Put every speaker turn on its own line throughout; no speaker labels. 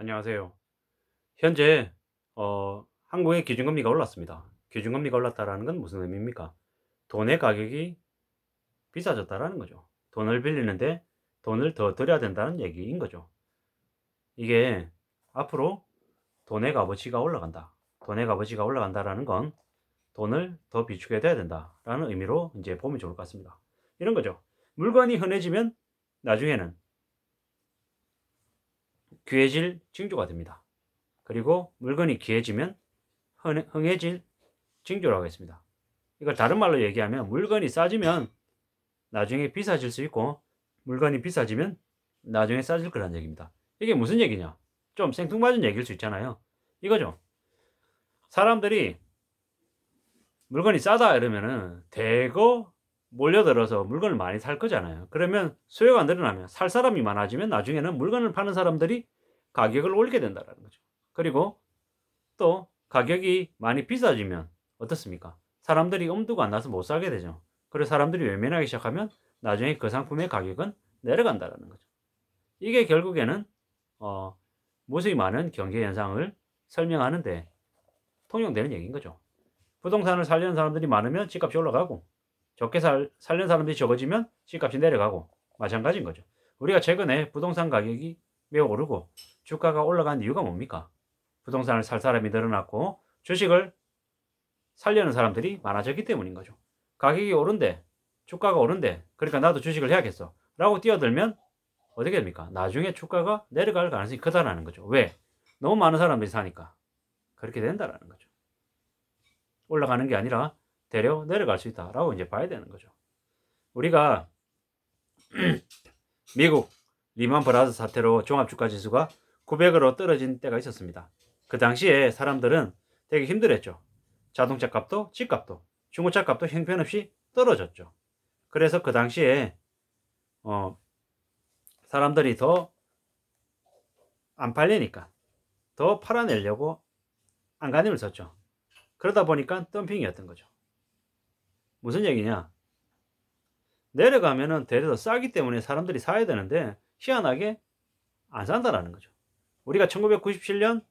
안녕하세요. 현재 한국의 기준금리가 올랐습니다. 기준금리가 올랐다라는 건 무슨 의미입니까? 돈의 가격이 비싸졌다라는 거죠. 돈을 빌리는데 돈을 더 들여야 된다는 얘기인 거죠. 이게 앞으로 돈의 값어치가 올라간다. 돈의 값어치가 올라간다라는 건 돈을 더 비축해야 된다라는 의미로 이제 보면 좋을 것 같습니다. 이런 거죠. 물건이 흔해지면 나중에는 귀해질 징조가 됩니다. 그리고 물건이 귀해지면 흥해질 징조라고 했습니다. 이걸 다른 말로 얘기하면 물건이 싸지면 나중에 비싸질 수 있고 물건이 비싸지면 나중에 싸질 거라는 얘기입니다. 이게 무슨 얘기냐? 좀 생뚱맞은 얘기일 수 있잖아요. 이거죠. 사람들이 물건이 싸다 이러면은 대거 몰려들어서 물건을 많이 살 거잖아요. 그러면 수요가 늘어나면 살 사람이 많아지면 나중에는 물건을 파는 사람들이 가격을 올리게 된다는 거죠. 그리고 또 가격이 많이 비싸지면 어떻습니까? 사람들이 엄두가 안 나서 못 사게 되죠. 그리고 사람들이 외면하기 시작하면 나중에 그 상품의 가격은 내려간다는 거죠. 이게 결국에는 어, 무수히 많은 경제 현상을 설명하는데 통용되는 얘기인 거죠. 부동산을 살려는 사람들이 많으면 집값이 올라가고 적게 살려는 사람들이 적어지면 집값이 내려가고 마찬가지인 거죠. 우리가 최근에 부동산 가격이 매우 오르고 주가가 올라간 이유가 뭡니까? 부동산을 살 사람이 늘어났고 주식을 살려는 사람들이 많아졌기 때문인 거죠. 가격이 오른데 주가가 오른데 그러니까 나도 주식을 해야겠어 라고 뛰어들면 어떻게 됩니까? 나중에 주가가 내려갈 가능성이 크다라는 거죠. 왜? 너무 많은 사람들이 사니까 그렇게 된다라는 거죠. 올라가는 게 아니라 대려 내려갈 수 있다라고 이제 봐야 되는 거죠. 우리가 미국 리만 브라더 사태로 종합주가 지수가 900으로 떨어진 때가 있었습니다. 그 당시에 사람들은 되게 힘들었죠. 자동차 값도 집값도 중고차 값도 형편없이 떨어졌죠. 그래서 그 당시에 어, 사람들이 더 안 팔리니까 더 팔아내려고 안간힘을 썼죠. 그러다 보니까 덤핑이었던 거죠. 무슨 얘기냐? 내려가면은 대려 더 싸기 때문에 사람들이 사야 되는데 희한하게 안 산다라는 거죠. 우리가 1998년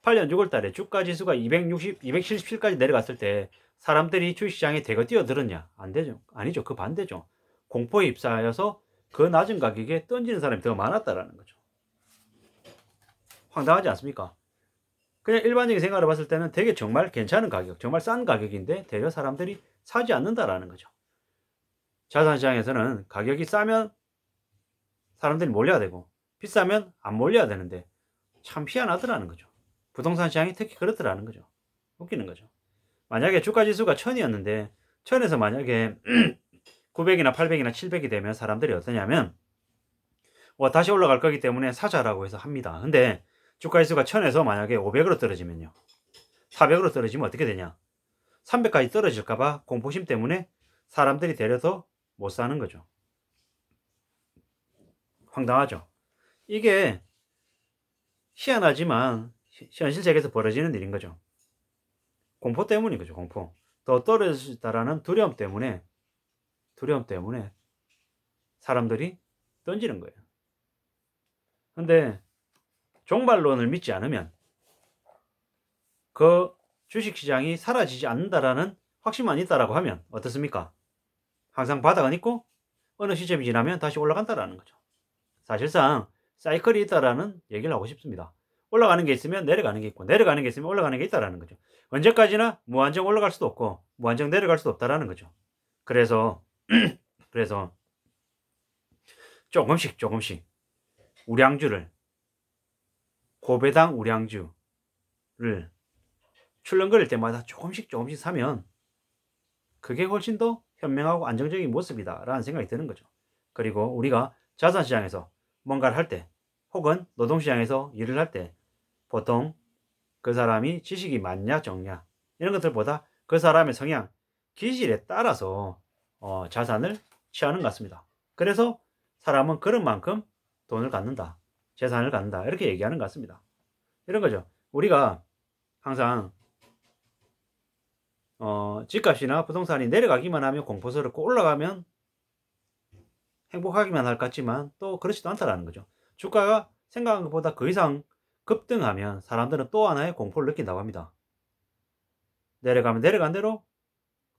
6월 달에 주가 지수가 260, 277까지 내려갔을 때 사람들이 주식시장에 대거 뛰어들었냐? 안 되죠. 아니죠. 그 반대죠. 공포에 휩싸여서 그 낮은 가격에 던지는 사람이 더 많았다라는 거죠. 황당하지 않습니까? 그냥 일반적인 생각을 봤을 때는 되게 정말 괜찮은 가격, 정말 싼 가격인데 대려 사람들이 사지 않는다라는 거죠. 자산시장에서는 가격이 싸면 사람들이 몰려야 되고 비싸면 안 몰려야 되는데 참 희한하더라는 거죠. 부동산 시장이 특히 그렇더라는 거죠. 웃기는 거죠. 만약에 주가 지수가 1000이었는데 1000에서 만약에 900이나 800이나 700이 되면 사람들이 어떠냐면 다시 올라갈 거기 때문에 사자라고 해서 합니다. 근데 주가 지수가 1000에서 만약에 500으로 떨어지면요. 400으로 떨어지면 어떻게 되냐? 300까지 떨어질까봐 공포심 때문에 사람들이 데려서 못 사는 거죠. 황당하죠. 이게 희한하지만 현실 세계에서 벌어지는 일인 거죠. 공포 때문인 거죠. 공포. 더 떨어질 수 있다라는 두려움 때문에 사람들이 던지는 거예요. 근데 종말론을 믿지 않으면 그 주식시장이 사라지지 않는다라는 확신만 있다라고 하면 어떻습니까? 항상 바닥은 있고 어느 시점이 지나면 다시 올라간다라는 거죠. 사실상 사이클이 있다라는 얘기를 하고 싶습니다. 올라가는 게 있으면 내려가는 게 있고 내려가는 게 있으면 올라가는 게 있다라는 거죠. 언제까지나 무한정 올라갈 수도 없고 무한정 내려갈 수도 없다라는 거죠. 그래서 그래서 조금씩 우량주를 고배당 우량주를 출렁거릴 때마다 조금씩 사면 그게 훨씬 더 현명하고 안정적인 모습이다라는 생각이 드는 거죠. 그리고 우리가 자산시장에서 뭔가를 할 때 혹은 노동시장에서 일을 할 때 보통 그 사람이 지식이 많냐 적냐 이런 것들보다 그 사람의 성향, 기질에 따라서 자산을 취하는 것 같습니다. 그래서 사람은 그런 만큼 돈을 갖는다, 재산을 갖는다 이렇게 얘기하는 것 같습니다. 이런 거죠. 우리가 항상 집값이나 부동산이 내려가기만 하면 공포스럽고 올라가면 행복하기만 할 것 같지만 또 그렇지도 않다라는 거죠. 주가가 생각한 것보다 그 이상 급등하면 사람들은 또 하나의 공포를 느낀다고 합니다. 내려가면 내려간 대로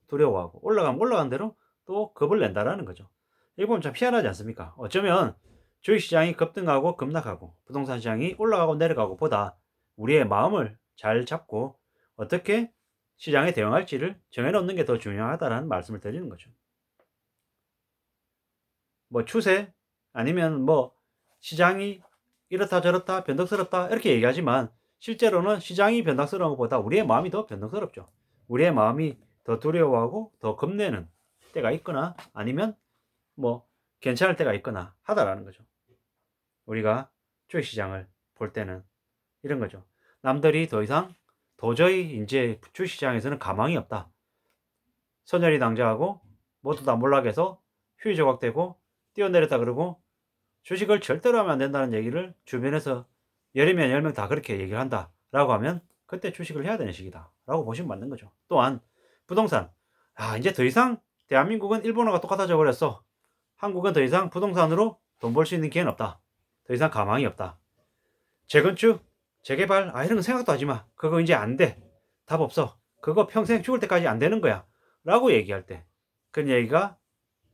두려워하고 올라가면 올라간 대로 또 겁을 낸다라는 거죠. 이거 보면 참 희한하지 않습니까? 어쩌면 주식시장이 급등하고 급락하고 부동산 시장이 올라가고 내려가고 보다 우리의 마음을 잘 잡고 어떻게 시장에 대응할지를 정해놓는 게 더 중요하다는 말씀을 드리는 거죠. 뭐 추세 아니면 뭐 시장이 이렇다 저렇다 변덕스럽다 이렇게 얘기하지만 실제로는 시장이 변덕스러운 것보다 우리의 마음이 더 변덕스럽죠. 우리의 마음이 더 두려워하고 더 겁내는 때가 있거나 아니면 뭐 괜찮을 때가 있거나 하다라는 거죠. 우리가 주식시장을 볼 때는 이런 거죠. 남들이 더 이상 도저히 이제 주식시장에서는 가망이 없다. 선열이 낭자하고 모두 다 몰락해서 휴지 조각되고 뛰어내렸다 그러고 주식을 절대로 하면 안 된다는 얘기를 주변에서 10명 10명 다 그렇게 얘기를 한다 라고 하면 그때 주식을 해야 되는 시기다 라고 보시면 맞는 거죠. 또한 부동산, 이제 더 이상 대한민국은 일본어가 똑같아져 버렸어. 한국은 더 이상 부동산으로 돈 벌 수 있는 기회는 없다. 더 이상 가망이 없다. 재건축, 재개발, 이런 거 생각도 하지 마. 그거 이제 안 돼. 답 없어. 그거 평생 죽을 때까지 안 되는 거야. 라고 얘기할 때, 그런 얘기가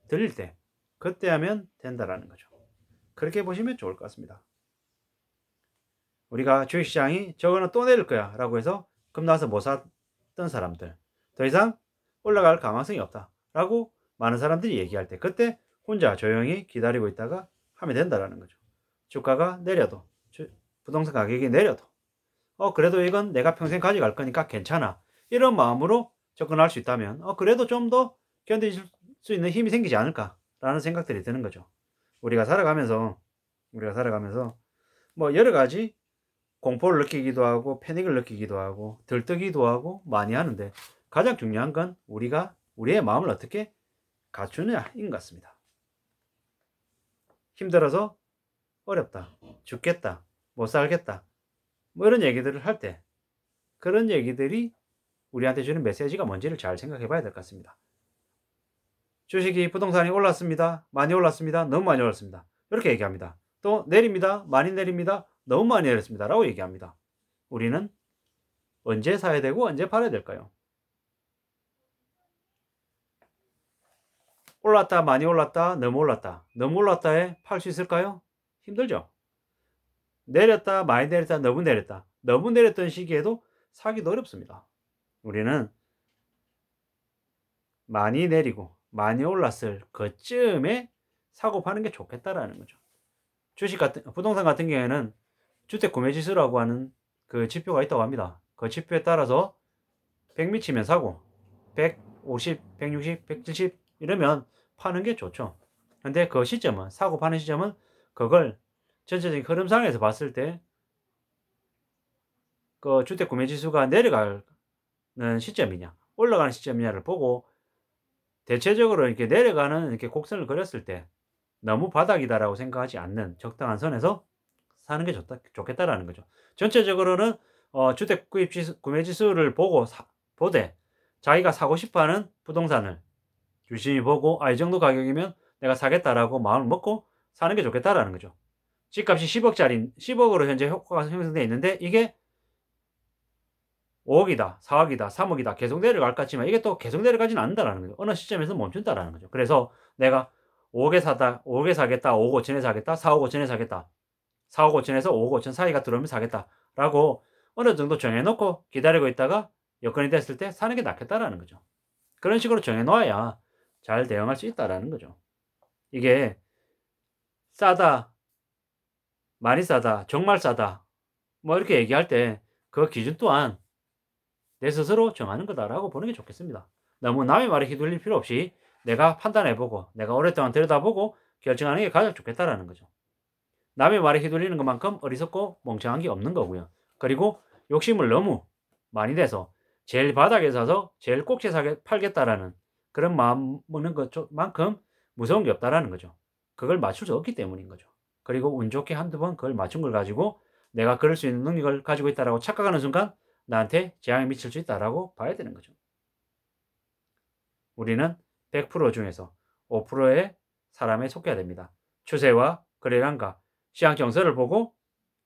들릴 때, 그때 하면 된다라는 거죠. 그렇게 보시면 좋을 것 같습니다. 우리가 주식시장이 저거는 또 내릴 거야 라고 해서 겁나서 못 샀던 사람들, 더 이상 올라갈 가능성이 없다 라고 많은 사람들이 얘기할 때, 그때 혼자 조용히 기다리고 있다가 하면 된다라는 거죠. 주가가 내려도 부동산 가격이 내려도 그래도 이건 내가 평생 가져갈 거니까 괜찮아, 이런 마음으로 접근할 수 있다면 그래도 좀 더 견딜 수 있는 힘이 생기지 않을까라는 생각들이 드는 거죠. 우리가 살아가면서 뭐 여러 가지 공포를 느끼기도 하고 패닉을 느끼기도 하고 들뜨기도 하고 많이 하는데, 가장 중요한 건 우리가 우리의 마음을 어떻게 갖추느냐인 것 같습니다. 힘들어서 어렵다, 죽겠다, 못 살겠다, 뭐 이런 얘기들을 할 때 그런 얘기들이 우리한테 주는 메시지가 뭔지를 잘 생각해 봐야 될 것 같습니다. 주식이 부동산이 올랐습니다. 많이 올랐습니다. 너무 많이 올랐습니다. 이렇게 얘기합니다. 또 내립니다. 많이 내립니다. 너무 많이 내렸습니다. 라고 얘기합니다. 우리는 언제 사야 되고 언제 팔아야 될까요? 올랐다, 많이 올랐다, 너무 올랐다. 너무 올랐다에 팔 수 있을까요? 힘들죠. 내렸다, 많이 내렸다, 너무 내렸다. 너무 내렸던 시기에도 사기도 어렵습니다. 우리는 많이 내리고 많이 올랐을 그쯤에 사고 파는 게 좋겠다라는 거죠. 부동산 같은 경우에는 주택 구매 지수라고 하는 그 지표가 있다고 합니다. 그 지표에 따라서 100 미치면 사고 150, 160, 170 이러면 파는 게 좋죠. 근데 그 시점은, 사고 파는 시점은 그걸 전체적인 흐름상에서 봤을 때 그 주택 구매 지수가 내려가는 시점이냐 올라가는 시점이냐를 보고 대체적으로 이렇게 내려가는 이렇게 곡선을 그렸을 때 너무 바닥이다라고 생각하지 않는 적당한 선에서 사는 게 좋겠다라는 거죠. 전체적으로는 주택 구매 지수를 보되 자기가 사고 싶어하는 부동산을 유심히 보고 이 정도 가격이면 내가 사겠다라고 마음을 먹고 사는 게 좋겠다라는 거죠. 집값이 10억으로 현재 효과가 형성되어 있는데 이게 5억이다, 4억이다, 3억이다 계속 내려갈 것 같지만 이게 또 계속 내려가지는 않는다라는 거죠. 어느 시점에서 멈춘다라는 거죠. 그래서 내가 5억에 사겠다, 5억 5천에 사겠다, 4억 5천에 사겠다, 4억 5천에서 5억 5천 사이가 들어오면 사겠다라고 어느 정도 정해놓고 기다리고 있다가 여건이 됐을 때 사는 게 낫겠다라는 거죠. 그런 식으로 정해놓아야 잘 대응할 수 있다라는 거죠. 이게 싸다, 많이 싸다, 정말 싸다 뭐 이렇게 얘기할 때 그 기준 또한 내 스스로 정하는 거다라고 보는 게 좋겠습니다. 너무 남의 말에 휘둘릴 필요 없이 내가 판단해보고 내가 오랫동안 들여다보고 결정하는 게 가장 좋겠다라는 거죠. 남의 말에 휘둘리는 것만큼 어리석고 멍청한 게 없는 거고요. 그리고 욕심을 너무 많이 내서 제일 바닥에 사서 제일 꼭지 팔겠다라는 그런 마음 먹는 것만큼 무서운 게 없다라는 거죠. 그걸 맞출 수 없기 때문인 거죠. 그리고 운 좋게 한두 번 그걸 맞춘 걸 가지고 내가 그럴 수 있는 능력을 가지고 있다라고 착각하는 순간 나한테 재앙이 미칠 수 있다라고 봐야 되는 거죠. 우리는 100% 중에서 5%의 사람에 속해야 됩니다. 추세와 거래량과 시장 정세를 보고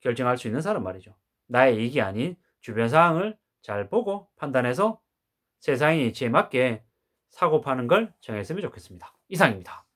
결정할 수 있는 사람 말이죠. 나의 이익이 아닌 주변 상황을 잘 보고 판단해서 세상의 이치에 맞게 사고 파는 걸 정했으면 좋겠습니다. 이상입니다.